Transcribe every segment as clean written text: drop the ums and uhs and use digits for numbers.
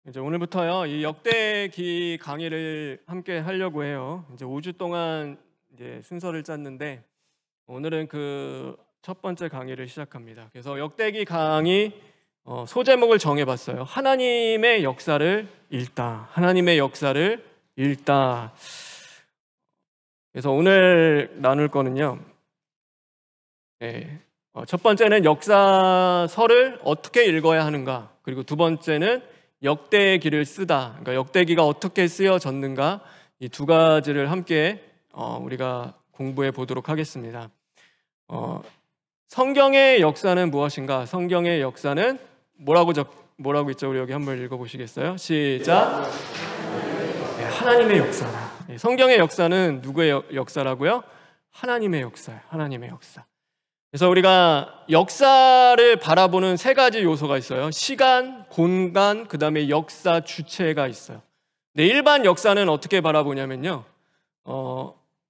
이제 오늘부터요, 이 역대기 강의를 함께 하려고 해요. 이제 5주 동안 이제 순서를 짰는데 오늘은 그 첫 번째 강의를 시작합니다. 그래서 역대기 강의 소제목을 정해봤어요. 하나님의 역사를 읽다. 하나님의 역사를 읽다. 그래서 오늘 나눌 거는요. 첫 번째는 역사서를 어떻게 읽어야 하는가. 그리고 두 번째는 역대기를 쓰다. 그러니까 역대기가 어떻게 쓰여졌는가. 이 두 가지를 함께 우리가 공부해 보도록 하겠습니다. 성경의 역사는 무엇인가? 성경의 역사는 뭐라고 있죠? 우리 여기 한번 읽어보시겠어요? 시작. 네, 하나님의 역사다. 성경의 역사는 누구의 역사라고요? 하나님의 역사예요. 하나님의 역사. 그래서 우리가 역사를 바라보는 세 가지 요소가 있어요. 시간, 공간, 그 다음에 역사 주체가 있어요. 근데 일반 역사는 어떻게 바라보냐면요.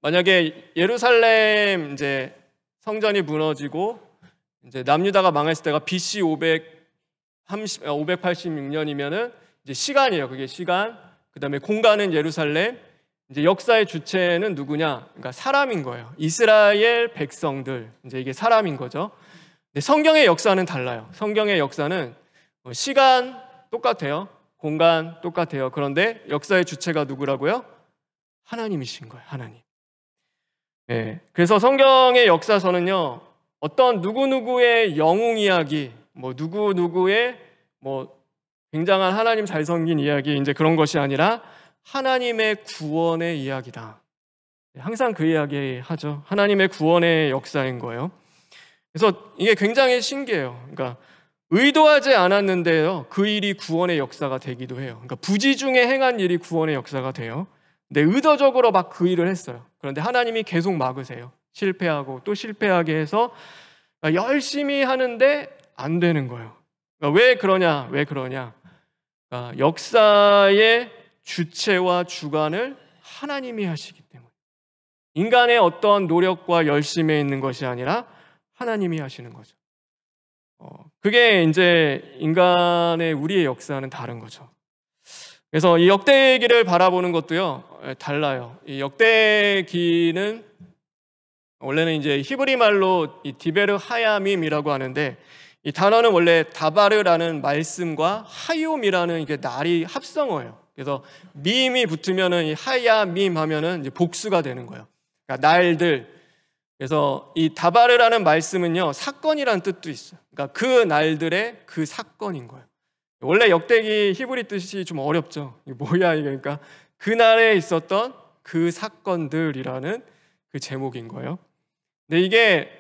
만약에 예루살렘 이제 성전이 무너지고 이제 남유다가 망했을 때가 BC 586년이면은 이제 시간이에요. 그게 시간. 그 다음에 공간은 예루살렘. 이제 역사의 주체는 누구냐? 그러니까 사람인 거예요. 이스라엘 백성들. 이제 이게 사람인 거죠. 근데 성경의 역사는 달라요. 성경의 역사는 시간 똑같아요. 공간 똑같아요. 그런데 역사의 주체가 누구라고요? 하나님이신 거예요. 하나님. 네. 그래서 성경의 역사서는요, 어떤 누구누구의 영웅 이야기, 누구누구의 굉장한 하나님 잘 섬긴 이야기, 이제 그런 것이 아니라 하나님의 구원의 이야기다. 항상 그 이야기 하죠. 하나님의 구원의 역사인 거예요. 그래서 이게 굉장히 신기해요. 그러니까 의도하지 않았는데요, 그 일이 구원의 역사가 되기도 해요. 그러니까 부지 중에 행한 일이 구원의 역사가 돼요. 근데 의도적으로 막 그 일을 했어요. 그런데 하나님이 계속 막으세요. 실패하고 또 실패하게 해서 열심히 하는데 안 되는 거예요. 그러니까 왜 그러냐? 그러니까 역사의 주체와 주관을 하나님이 하시기 때문에, 인간의 어떤 노력과 열심에 있는 것이 아니라 하나님이 하시는 거죠. 그게 이제 인간의 우리의 역사는 다른 거죠. 그래서 이 역대기를 바라보는 것도요, 달라요. 이 역대기는 원래는 이제 히브리 말로 이 디베르 하야밈이라고 하는데, 이 단어는 원래 다바르라는 말씀과 하욤이라는 이게 날이 합성어예요. 그래서 밈이 붙으면은 이 하야밈 하면은 이제 복수가 되는 거예요. 그러니까 날들. 그래서 이 다바르라는 말씀은요, 사건이라는 뜻도 있어요. 그러니까 그 날들의 그 사건인 거예요. 원래 역대기 히브리 뜻이 좀 어렵죠. 이게 뭐야 이게? 그러니까 그날에 있었던 그 사건들이라는 그 제목인 거예요. 근데 이게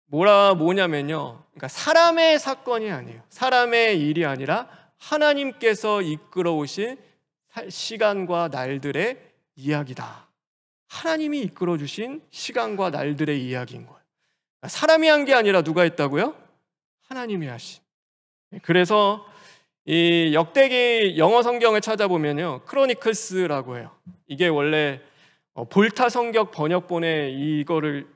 뭐냐면요, 그러니까 사람의 사건이 아니에요. 사람의 일이 아니라 하나님께서 이끌어오신 시간과 날들의 이야기다. 하나님이 이끌어주신 시간과 날들의 이야기인 거예요. 그러니까 사람이 한 게 아니라 누가 했다고요? 하나님이 하신. 그래서 이 역대기 영어 성경을 찾아보면요, 크로니클스라고 해요. 이게 원래 볼타 성경 번역본에 이거를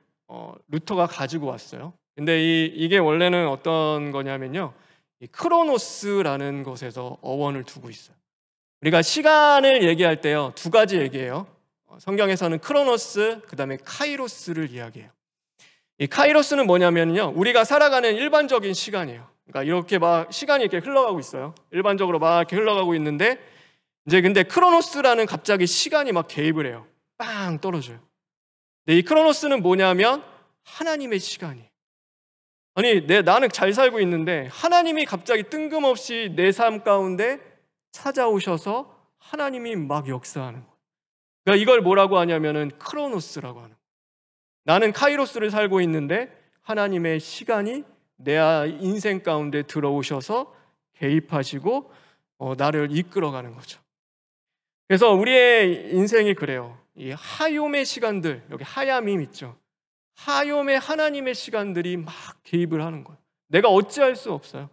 루터가 가지고 왔어요. 근데 이게 원래는 어떤 거냐면요, 이 크로노스라는 것에서 어원을 두고 있어요. 우리가 시간을 얘기할 때요, 두 가지 얘기해요. 성경에서는 크로노스, 그 다음에 카이로스를 이야기해요. 이 카이로스는 뭐냐면요, 우리가 살아가는 일반적인 시간이에요. 그러니까 이렇게 막 시간이 이렇게 흘러가고 있어요. 일반적으로 막 이렇게 흘러가고 있는데, 이제 근데 크로노스라는 갑자기 시간이 막 개입을 해요. 빵 떨어져요. 근데 이 크로노스는 뭐냐면 하나님의 시간이에요. 아니, 나는 잘 살고 있는데 하나님이 갑자기 뜬금없이 내 삶 가운데 찾아오셔서 하나님이 막 역사하는 거예요. 그러니까 이걸 뭐라고 하냐면은 크로노스라고 하는 거예요. 나는 카이로스를 살고 있는데 하나님의 시간이 내 인생 가운데 들어오셔서 개입하시고 나를 이끌어가는 거죠. 그래서 우리의 인생이 그래요. 이 하욤의 시간들, 여기 하야밈 있죠. 하욤의 하나님의 시간들이 막 개입을 하는 거예요. 내가 어찌할 수 없어요.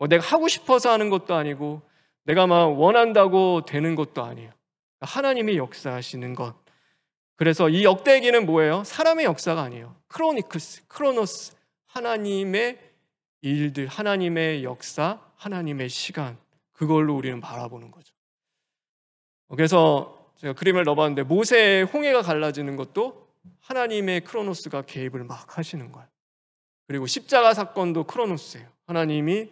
내가 하고 싶어서 하는 것도 아니고 내가 막 원한다고 되는 것도 아니에요. 하나님이 역사하시는 것. 그래서 이 역대기는 뭐예요? 사람의 역사가 아니에요. 크로니크스, 크로노스, 하나님의 일들, 하나님의 역사, 하나님의 시간, 그걸로 우리는 바라보는 거죠. 그래서 제가 그림을 넣어봤는데 모세의 홍해가 갈라지는 것도 하나님의 크로노스가 개입을 막 하시는 거예요. 그리고 십자가 사건도 크로노스예요. 하나님이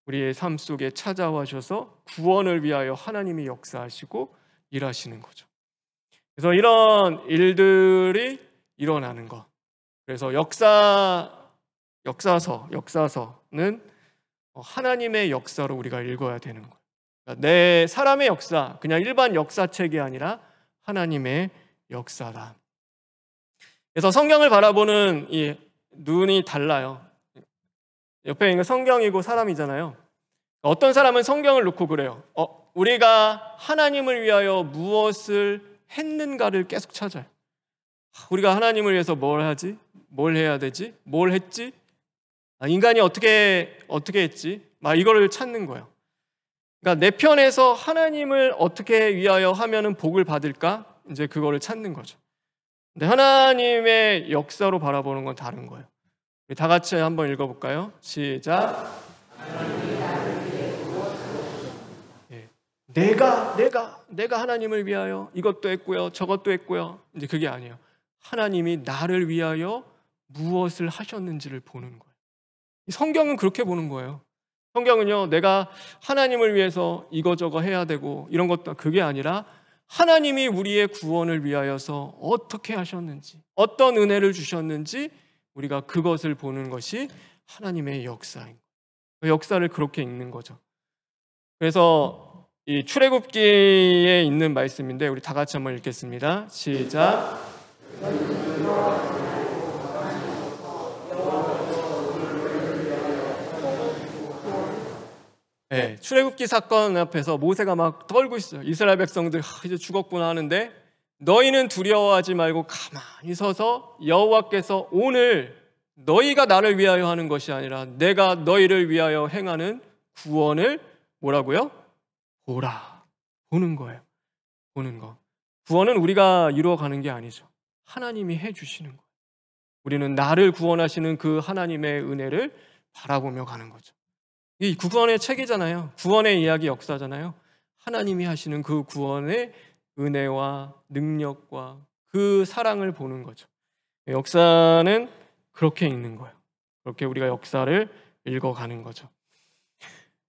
우리의 삶 속에 찾아와셔서 구원을 위하여 하나님이 역사하시고 일하시는 거죠. 그래서 이런 일들이 일어나는 것. 그래서 역사서는 하나님의 역사로 우리가 읽어야 되는 거예요. 그러니까 내 사람의 역사, 그냥 일반 역사책이 아니라 하나님의 역사다. 그래서 성경을 바라보는 이 눈이 달라요. 옆에 있는 성경이고 사람이잖아요. 어떤 사람은 성경을 놓고 그래요. 우리가 하나님을 위하여 무엇을 했는가를 계속 찾아요. 우리가 하나님을 위해서 뭘 하지? 뭘 해야 되지? 뭘 했지? 인간이 어떻게 했지? 막 이거를 찾는 거예요. 그러니까 내 편에서 하나님을 어떻게 위하여 하면은 복을 받을까? 이제 그거를 찾는 거죠. 근데 하나님의 역사로 바라보는 건 다른 거예요. 우리 다 같이 한번 읽어볼까요? 시작. 내가 하나님을 위하여 이것도 했고요, 저것도 했고요. 이제 그게 아니에요. 하나님이 나를 위하여 무엇을 하셨는지를 보는 거예요. 성경은 그렇게 보는 거예요. 성경은요, 내가 하나님을 위해서 이거저거 해야 되고 이런 것도 그게 아니라 하나님이 우리의 구원을 위하여서 어떻게 하셨는지, 어떤 은혜를 주셨는지 우리가 그것을 보는 것이 하나님의 역사인 거예요. 그 역사를 그렇게 읽는 거죠. 그래서 이 출애굽기에 있는 말씀인데 우리 다 같이 한번 읽겠습니다. 시작. 네, 출애굽기 사건 앞에서 모세가 막 떨고 있어요. 이스라엘 백성들 이제 죽었구나 하는데 너희는 두려워하지 말고 가만히 서서 여호와께서 오늘 너희가 나를 위하여 하는 것이 아니라 내가 너희를 위하여 행하는 구원을 뭐라고요? 보라. 보는 거예요. 보는 거. 구원은 우리가 이루어가는 게 아니죠. 하나님이 해주시는 거예요. 우리는 나를 구원하시는 그 하나님의 은혜를 바라보며 가는 거죠. 이 구원의 책이잖아요. 구원의 이야기 역사잖아요. 하나님이 하시는 그 구원의 은혜와 능력과 그 사랑을 보는 거죠. 역사는 그렇게 읽는 거예요. 그렇게 우리가 역사를 읽어가는 거죠.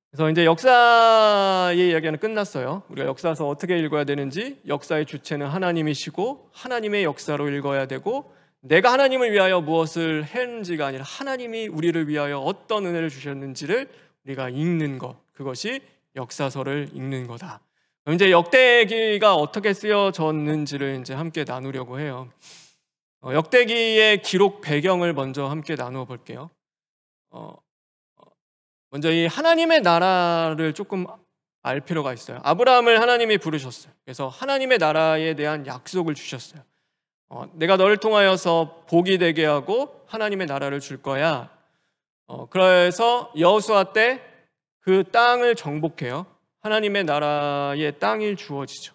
그래서 이제 역사의 이야기는 끝났어요. 우리가 역사서 어떻게 읽어야 되는지, 역사의 주체는 하나님이시고 하나님의 역사로 읽어야 되고, 내가 하나님을 위하여 무엇을 했는지가 아니라 하나님이 우리를 위하여 어떤 은혜를 주셨는지를 우리가 읽는 것, 그것이 역사서를 읽는 거다. 이제 역대기가 어떻게 쓰여졌는지를 이제 함께 나누려고 해요. 역대기의 기록 배경을 먼저 함께 나누어 볼게요. 먼저 이 하나님의 나라를 조금 알 필요가 있어요. 아브라함을 하나님이 부르셨어요. 그래서 하나님의 나라에 대한 약속을 주셨어요. 내가 너를 통하여서 복이 되게 하고 하나님의 나라를 줄 거야. 그래서 여호수아 때 그 땅을 정복해요. 하나님의 나라의 땅이 주어지죠.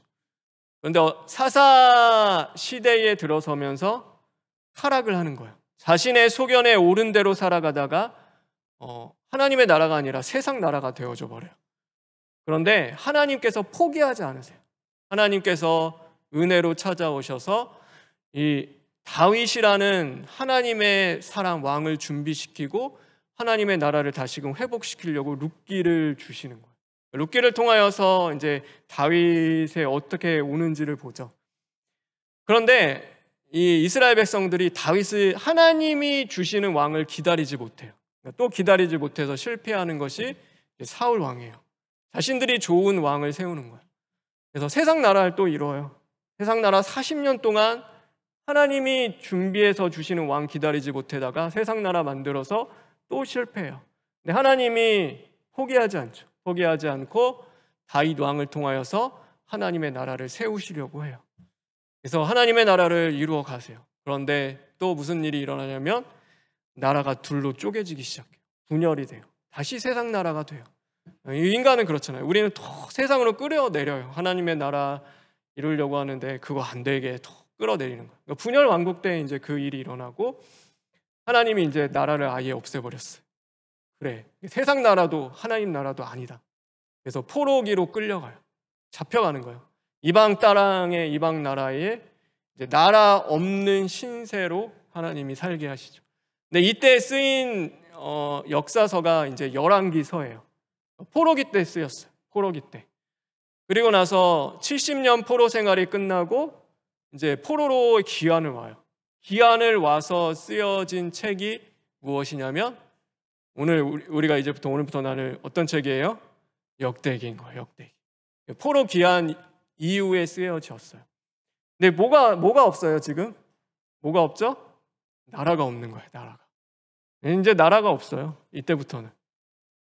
그런데 사사 시대에 들어서면서 타락을 하는 거예요. 자신의 소견에 옳은 대로 살아가다가 하나님의 나라가 아니라 세상 나라가 되어져 버려요. 그런데 하나님께서 포기하지 않으세요. 하나님께서 은혜로 찾아오셔서 이 다윗이라는 하나님의 사람 왕을 준비시키고 하나님의 나라를 다시금 회복시키려고 룻기를 주시는 거예요. 룻기를 통하여서 이제 다윗에 어떻게 오는지를 보죠. 그런데 이 이스라엘 백성들이 다윗을 하나님이 주시는 왕을 기다리지 못해요. 또 기다리지 못해서 실패하는 것이 사울 왕이에요. 자신들이 좋은 왕을 세우는 거예요. 그래서 세상 나라를 또 이뤄요. 세상 나라 40년 동안 하나님이 준비해서 주시는 왕 기다리지 못하다가 세상 나라 만들어서 또 실패해요. 근데 하나님이 포기하지 않죠. 포기하지 않고 다윗 왕을 통하여서 하나님의 나라를 세우시려고 해요. 그래서 하나님의 나라를 이루어 가세요. 그런데 또 무슨 일이 일어나냐면 나라가 둘로 쪼개지기 시작해요. 분열이 돼요. 다시 세상 나라가 돼요. 인간은 그렇잖아요. 우리는 더 세상으로 끌어내려요. 하나님의 나라 이루려고 하는데 그거 안 되게 더 끌어내리는 거예요. 그러니까 분열 왕국 때 이제 그 일이 일어나고 하나님이 이제 나라를 아예 없애버렸어요. 그래, 세상 나라도 하나님 나라도 아니다. 그래서 포로기로 끌려가요. 잡혀가는 거예요. 이방 땅에, 이방 나라에 이제 나라 없는 신세로 하나님이 살게 하시죠. 근데 이때 쓰인 역사서가 이제 열왕기서예요. 포로기 때 쓰였어요. 포로기 때. 그리고 나서 70년 포로 생활이 끝나고 이제 포로로 귀환을 와요. 귀환을 와서 쓰여진 책이 무엇이냐면 우리가 이제부터 오늘부터 나눌 어떤 책이에요? 역대기인 거예요. 역대기. 포로 귀환 이후에 쓰여졌어요. 근데 뭐가 없어요 지금? 뭐가 없죠? 나라가 없는 거예요. 나라가. 이제 나라가 없어요. 이때부터는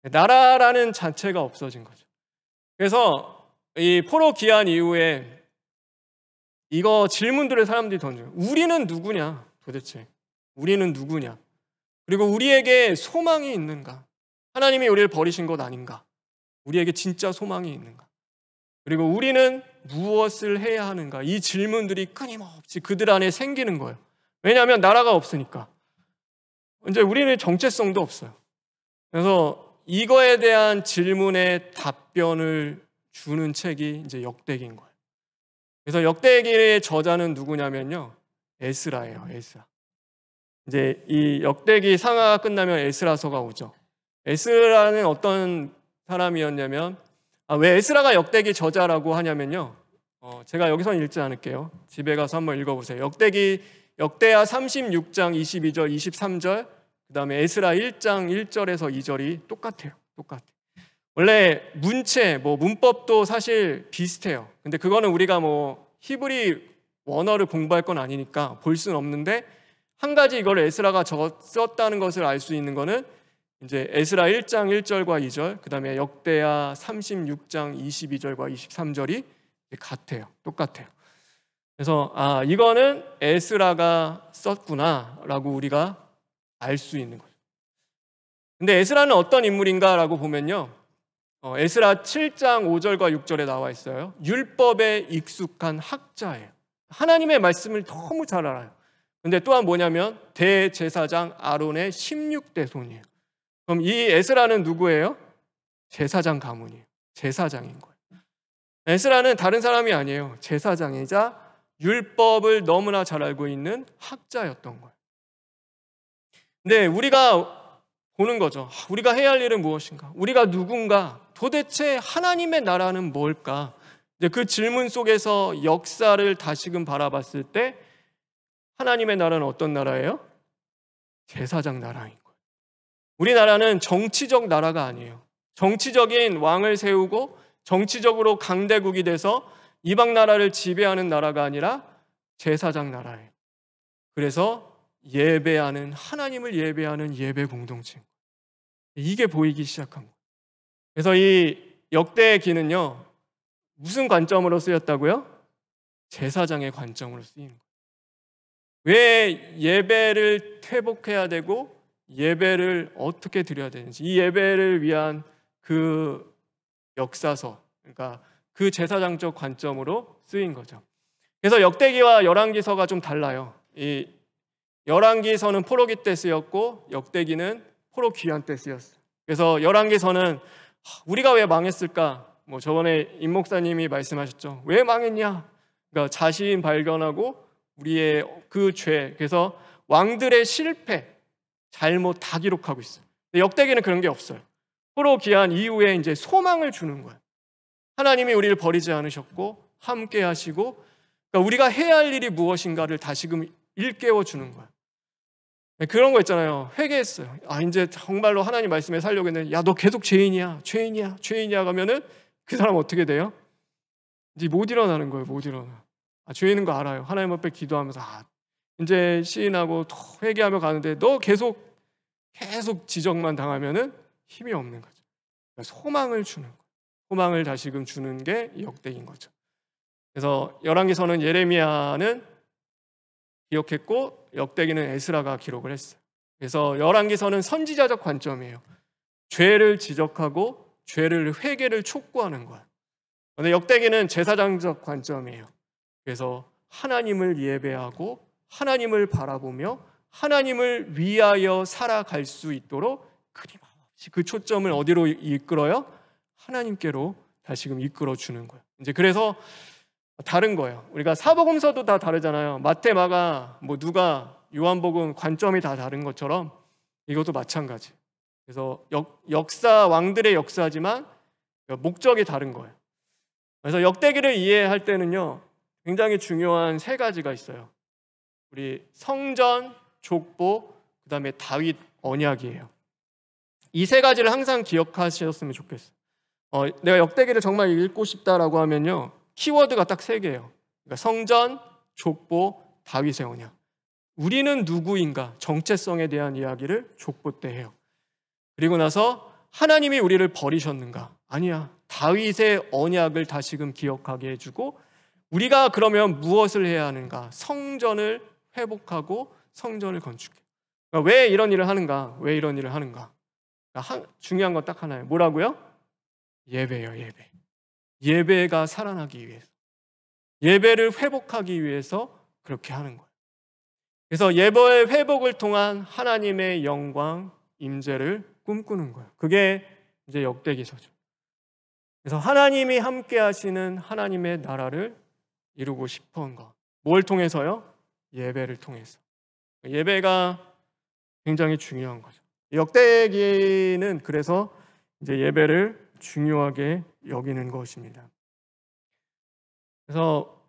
나라라는 자체가 없어진 거죠. 그래서 이 포로 귀환 이후에 이거 질문들을 사람들이 던져요. 우리는 누구냐? 도대체 우리는 누구냐? 그리고 우리에게 소망이 있는가? 하나님이 우리를 버리신 것 아닌가? 우리에게 진짜 소망이 있는가? 그리고 우리는 무엇을 해야 하는가? 이 질문들이 끊임없이 그들 안에 생기는 거예요. 왜냐하면 나라가 없으니까. 이제 우리는 정체성도 없어요. 그래서 이거에 대한 질문에 답변을 주는 책이 이제 역대기인 거예요. 그래서 역대기의 저자는 누구냐면요, 에스라예요. 에스라. 이제 이 역대기 상하가 끝나면 에스라서가 오죠. 에스라는 어떤 사람이었냐면, 왜 에스라가 역대기 저자라고 하냐면요, 제가 여기서는 읽지 않을게요. 집에 가서 한번 읽어보세요. 역대하 36장 22절 23절, 그 다음에 에스라 1장 1절에서 2절이 똑같아요. 원래 문체, 문법도 사실 비슷해요. 근데 그거는 우리가 히브리 원어를 공부할 건 아니니까 볼 수는 없는데, 한 가지 이걸 에스라가 썼다는 것을 알 수 있는 거는 이제 에스라 1장 1절과 2절, 그 다음에 역대하 36장 22절과 23절이 같아요. 똑같아요. 그래서 이거는 에스라가 썼구나라고 우리가 알 수 있는 거죠. 근데 에스라는 어떤 인물인가라고 보면요, 에스라 7장 5절과 6절에 나와 있어요. 율법에 익숙한 학자예요. 하나님의 말씀을 너무 잘 알아요. 근데 또한 뭐냐면 대제사장 아론의 16대 손이에요. 그럼 이 에스라는 누구예요? 제사장 가문이에요. 제사장인 거예요. 에스라는 다른 사람이 아니에요. 제사장이자 율법을 너무나 잘 알고 있는 학자였던 거예요. 근데 우리가 보는 거죠. 우리가 해야 할 일은 무엇인가? 우리가 누군가? 도대체 하나님의 나라는 뭘까? 이제 그 질문 속에서 역사를 다시금 바라봤을 때 하나님의 나라는 어떤 나라예요? 제사장 나라인 거예요. 우리나라는 정치적 나라가 아니에요. 정치적인 왕을 세우고 정치적으로 강대국이 돼서 이방 나라를 지배하는 나라가 아니라 제사장 나라예요. 그래서 하나님을 예배하는 예배 공동체. 이게 보이기 시작한 거예요. 그래서 이 역대기는요, 무슨 관점으로 쓰였다고요? 제사장의 관점으로 쓰이는 거예요. 왜 예배를 회복해야 되고 예배를 어떻게 드려야 되는지, 이 예배를 위한 그 역사서, 그러니까 그 제사장적 관점으로 쓰인 거죠. 그래서 역대기와 열왕기서가 좀 달라요. 이 열왕기서는 포로기 때 쓰였고 역대기는 포로 귀환 때 쓰였어요. 그래서 열왕기서는 우리가 왜 망했을까? 저번에 임 목사님이 말씀하셨죠. 왜 망했냐? 그러니까 자신 발견하고 우리의 그 죄, 그래서 왕들의 실패, 잘못 다 기록하고 있어요. 근데 역대기는 그런 게 없어요. 포로 귀환 이후에 이제 소망을 주는 거예요. 하나님이 우리를 버리지 않으셨고 함께 하시고, 그러니까 우리가 해야 할 일이 무엇인가를 다시금 일깨워 주는 거예요. 그런 거 있잖아요. 회개했어요. 이제 정말로 하나님 말씀에 살려고 했는데, 야, 너 계속 죄인이야 가면은 그 사람 어떻게 돼요? 이제 못 일어나는 거예요. 못 일어나. 죄인인 거 알아요. 하나님 앞에 기도하면서 이제 시인하고 회개하며 가는데 너 계속 지적만 당하면은 힘이 없는 거죠. 그러니까 소망을 주는 거예요. 소망을 다시금 주는 게 역대기인 거죠. 그래서 열왕기서는 예레미야는 기록했고 역대기는 에스라가 기록을 했어요. 그래서 열왕기서는 선지자적 관점이에요. 죄를 지적하고 회개를 촉구하는 거예요. 그런데 역대기는 제사장적 관점이에요. 그래서 하나님을 예배하고 하나님을 바라보며 하나님을 위하여 살아갈 수 있도록 끊임없이 그 초점을 어디로 이끌어요? 하나님께로 다시금 이끌어 주는 거예요. 이제 그래서 다른 거예요. 우리가 사복음서도 다 다르잖아요. 마태, 마가, 뭐 누가, 요한복음 관점이 다 다른 것처럼 이것도 마찬가지. 그래서 역사, 왕들의 역사지만 목적이 다른 거예요. 그래서 역대기를 이해할 때는요, 굉장히 중요한 세 가지가 있어요. 우리 성전, 족보, 그 다음에 다윗 언약이에요. 이 세 가지를 항상 기억하셨으면 좋겠어요. 내가 역대기를 정말 읽고 싶다라고 하면요, 키워드가 딱 세 개예요. 그러니까 성전, 족보, 다윗의 언약. 우리는 누구인가? 정체성에 대한 이야기를 족보 때 해요. 그리고 나서 하나님이 우리를 버리셨는가? 아니야. 다윗의 언약을 다시금 기억하게 해주고, 우리가 그러면 무엇을 해야 하는가? 성전을 회복하고 성전을 건축해요. 그러니까 왜 이런 일을 하는가? 왜 이런 일을 하는가? 그러니까 중요한 건 딱 하나예요. 뭐라고요? 예배예요, 예배. 예배가 살아나기 위해서, 예배를 회복하기 위해서 그렇게 하는 거예요. 그래서 예배의 회복을 통한 하나님의 영광, 임재를 꿈꾸는 거예요. 그게 이제 역대기서죠. 그래서 하나님이 함께 하시는 하나님의 나라를 이루고 싶어 한 것. 뭘 통해서요? 예배를 통해서. 예배가 굉장히 중요한 거죠. 역대기는 그래서 이제 예배를 중요하게 여기는 것입니다. 그래서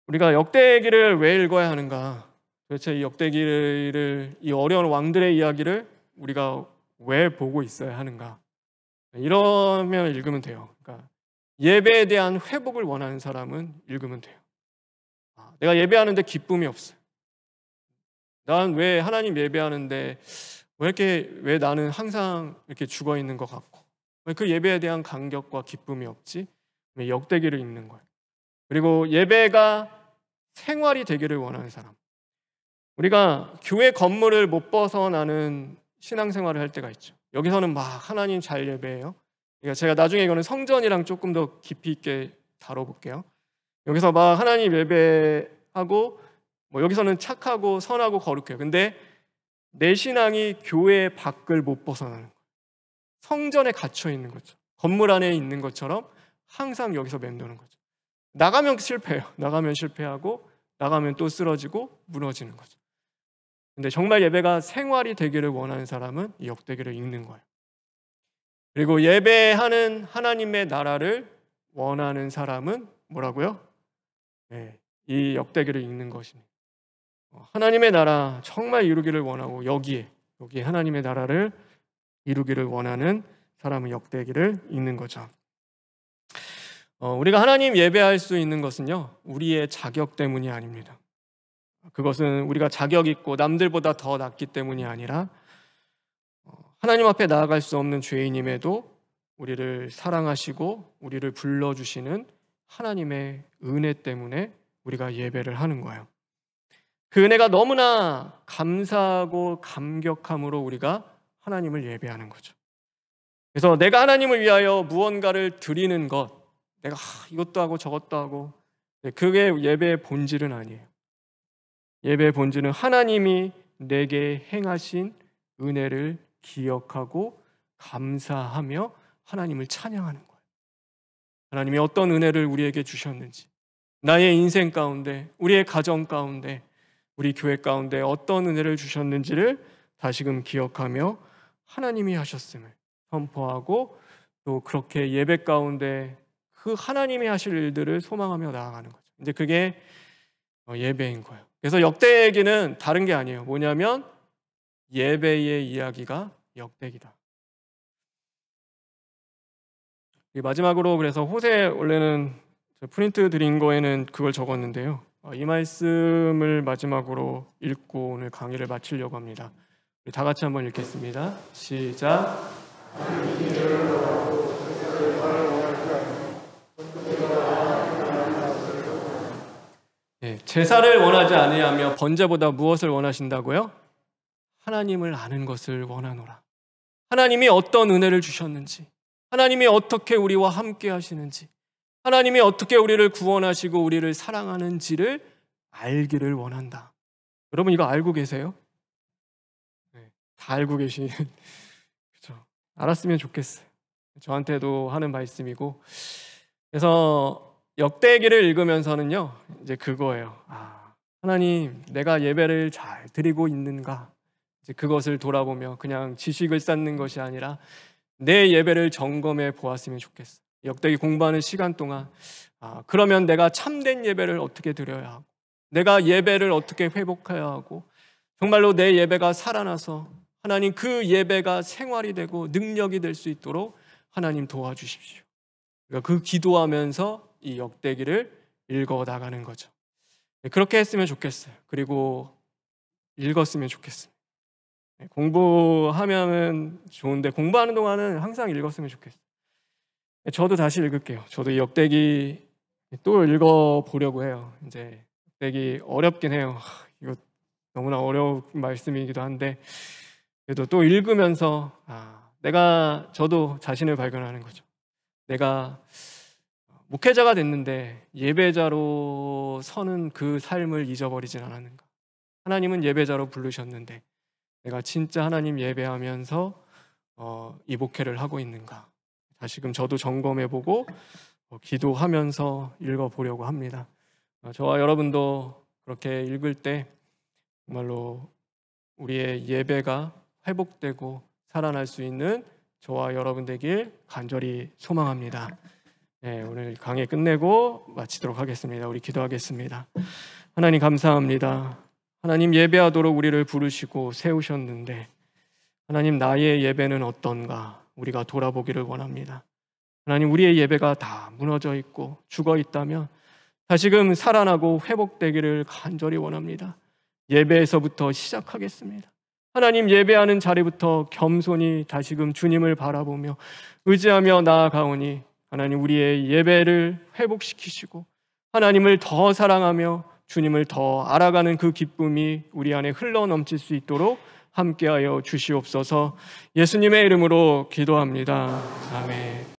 우리가 역대기를 왜 읽어야 하는가? 도대체 이 역대기를, 이 어려운 왕들의 이야기를 우리가 왜 보고 있어야 하는가? 이러면 읽으면 돼요. 그러니까 예배에 대한 회복을 원하는 사람은 읽으면 돼요. 내가 예배하는데 기쁨이 없어요. 난 왜 하나님 예배하는데 왜 나는 항상 이렇게 죽어 있는 것 같고, 왜 그 예배에 대한 감격과 기쁨이 없지? 역대기를 읽는 거예요. 그리고 예배가 생활이 되기를 원하는 사람. 우리가 교회 건물을 못 벗어나는 신앙생활을 할 때가 있죠. 여기서는 막 하나님 잘 예배해요. 그러니까 제가 나중에 이거는 성전이랑 조금 더 깊이 있게 다뤄볼게요. 여기서 막 하나님 예배하고, 뭐 여기서는 착하고 선하고 거룩해요. 근데 내 신앙이 교회 밖을 못 벗어나는 거예요. 성전에 갇혀 있는 거죠. 건물 안에 있는 것처럼 항상 여기서 맴도는 거죠. 나가면 실패해요. 나가면 실패하고, 나가면 또 쓰러지고 무너지는 거죠. 근데 정말 예배가 생활이 되기를 원하는 사람은 이 역대기를 읽는 거예요. 그리고 예배하는 하나님의 나라를 원하는 사람은 뭐라고요? 네, 이 역대기를 읽는 것입니다. 하나님의 나라 정말 이루기를 원하고, 여기에 하나님의 나라를 이루기를 원하는 사람은 역대기를 읽는 거죠. 우리가 하나님 예배할 수 있는 것은요, 우리의 자격 때문이 아닙니다. 그것은 우리가 자격 있고 남들보다 더 낫기 때문이 아니라, 하나님 앞에 나아갈 수 없는 죄인임에도 우리를 사랑하시고 우리를 불러주시는 하나님의 은혜 때문에 우리가 예배를 하는 거예요. 그 은혜가 너무나 감사하고 감격함으로 우리가 하나님을 예배하는 거죠. 그래서 내가 하나님을 위하여 무언가를 드리는 것, 내가 이것도 하고 저것도 하고, 그게 예배의 본질은 아니에요. 예배의 본질은 하나님이 내게 행하신 은혜를 기억하고 감사하며 하나님을 찬양하는 거예요. 하나님이 어떤 은혜를 우리에게 주셨는지, 나의 인생 가운데, 우리의 가정 가운데, 우리 교회 가운데 어떤 은혜를 주셨는지를 다시금 기억하며 하나님이 하셨음을 선포하고, 또 그렇게 예배 가운데 그 하나님이 하실 일들을 소망하며 나아가는 거죠. 이제 그게 예배인 거예요. 그래서 역대기는 다른 게 아니에요. 뭐냐면 예배의 이야기가 역대기다. 마지막으로, 그래서 호세, 원래는 프린트 드린 거에는 그걸 적었는데요. 이 말씀을 마지막으로 읽고 오늘 강의를 마치려고 합니다. 우리 다 같이 한번 읽겠습니다. 시작. 제사를 원하지 아니하며 번제보다 무엇을 원하신다고요? 하나님을 아는 것을 원하노라. 하나님이 어떤 은혜를 주셨는지, 하나님이 어떻게 우리와 함께 하시는지, 하나님이 어떻게 우리를 구원하시고 우리를 사랑하는지를 알기를 원한다. 여러분 이거 알고 계세요? 다 알고 계시는, 그렇죠? 알았으면 좋겠어요. 저한테도 하는 말씀이고, 그래서 역대기를 읽으면서는요, 이제 그거예요. 하나님, 내가 예배를 잘 드리고 있는가? 이제 그것을 돌아보며 그냥 지식을 쌓는 것이 아니라 내 예배를 점검해 보았으면 좋겠어. 역대기 공부하는 시간 동안 그러면 내가 참된 예배를 어떻게 드려야 하고, 내가 예배를 어떻게 회복해야 하고, 정말로 내 예배가 살아나서 하나님 그 예배가 생활이 되고 능력이 될 수 있도록 하나님 도와주십시오. 그러니까 그 기도하면서 이 역대기를 읽어 나가는 거죠. 그렇게 했으면 좋겠어요. 그리고 읽었으면 좋겠어요. 공부하면은 좋은데 공부하는 동안은 항상 읽었으면 좋겠어요. 저도 다시 읽을게요. 저도 이 역대기 또 읽어보려고 해요. 이제 역대기 어렵긴 해요. 이거 너무나 어려운 말씀이기도 한데, 그래도 또 읽으면서 저도 자신을 발견하는 거죠. 내가 목회자가 됐는데 예배자로 서는 그 삶을 잊어버리진 않았는가? 하나님은 예배자로 부르셨는데 내가 진짜 하나님 예배하면서 이 목회를 하고 있는가? 다시금 저도 점검해보고 기도하면서 읽어보려고 합니다. 저와 여러분도 그렇게 읽을 때 정말로 우리의 예배가 회복되고 살아날 수 있는 저와 여러분 되길 간절히 소망합니다. 네, 오늘 강의 끝내고 마치도록 하겠습니다. 우리 기도하겠습니다. 하나님 감사합니다. 하나님 예배하도록 우리를 부르시고 세우셨는데 하나님 나의 예배는 어떤가 우리가 돌아보기를 원합니다. 하나님 우리의 예배가 다 무너져 있고 죽어 있다면 다시금 살아나고 회복되기를 간절히 원합니다. 예배에서부터 시작하겠습니다. 하나님 예배하는 자리부터 겸손히 다시금 주님을 바라보며 의지하며 나아가오니 하나님 우리의 예배를 회복시키시고 하나님을 더 사랑하며 주님을 더 알아가는 그 기쁨이 우리 안에 흘러넘칠 수 있도록 함께하여 주시옵소서. 예수님의 이름으로 기도합니다. 아멘.